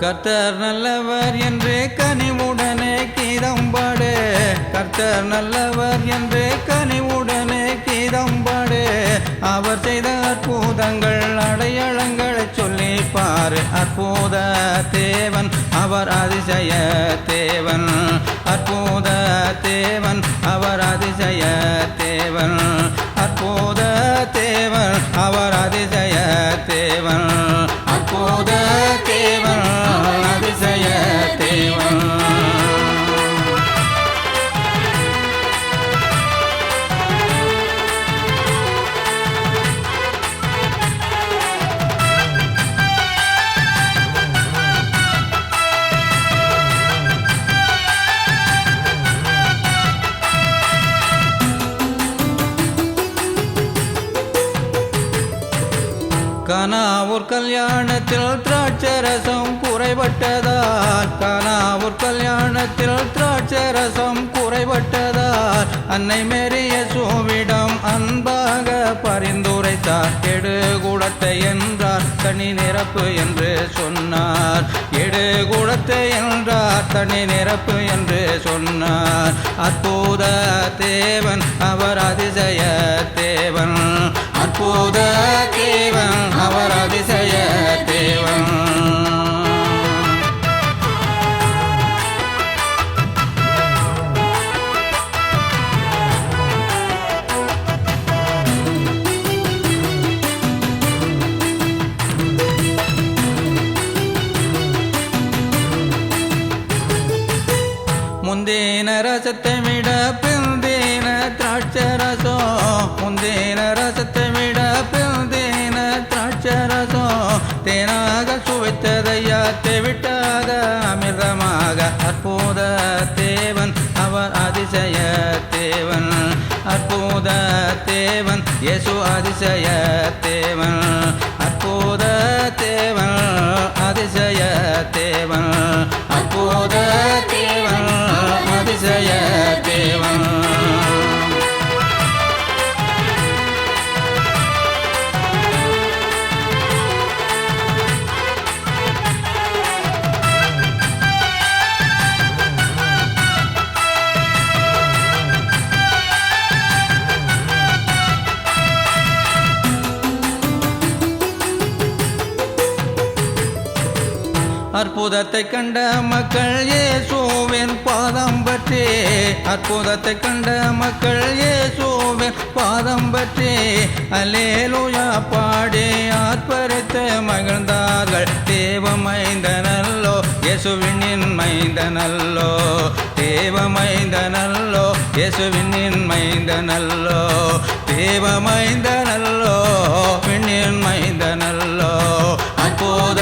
கர்த்தர் நல்லவர் என்று கனிவுடனே கீதம்பாடு. கர்த்தர் நல்லவர் என்று கனிவுடனே கீதம்பாடு. அவர் செய்த அற்புதங்கள் அடையாளங்களை சொல்லி பாரு. அற்புத தேவன் அவர் அதிசய தேவன். அற்புத தேவன் அவர் அதிசய தேவன். அற்புத தேவன் அவர் அதிசய தேவன். அற்புத தேவன் அதிசய தேவன். கானாவூர் கல்யாணத்தில் திராட்சரசம் குறைபட்டதால். கானாவூர் கல்யாணத்தில் திராட்சரசம் குறைபட்டதால் அன்னை மேரி இயேசுவிடம் அன்பாக பரிந்துரைத்தார். எடு குடத்தை என்றார், தனி நிரப்பு என்று சொன்னார். எடு குடத்தை என்றார், தனி நிரப்பு என்று சொன்னார். அற்புத தேவன் அவர் அதிசய தேவன். அற்புத தேவன் அவர் அதிசய தேவன். முந்தின ரசத்தை விட பிந்தின திராட்சரசம். முந்தின ரசத்தை விட பிந்தின திராட்சரசம் தேனாக சுவைத்ததையா தெவிட்டாக அமிர்தமாக. அற்புத தேவன் அவர் அதிசய தேவன். அற்புத தேவன் இயேசு அதிசய தேவன். அற்புத தேவன் அதிசய தேவன். அற்புத தேவன் அதிசய தேவன். அற்புதத்தை கண்ட மக்கள் இயேசுவின் பாதம் பற்றி. அற்புதத்தை கண்ட மக்கள் இயேசுவின் பாதம் பற்றி அல்லேலூயா பாடி ஆர்ப்பரித்து மகிழ்ந்தார்கள். தேவமைந்தனல்லோ இயேசுவின் மைந்தனல்லோ. தேவமைந்தனல்லோ இயேசுவின் மைந்தனல்லோ. தேவமைந்தனல்லோ விண்ணின் மைந்தனல்லோ. அற்புத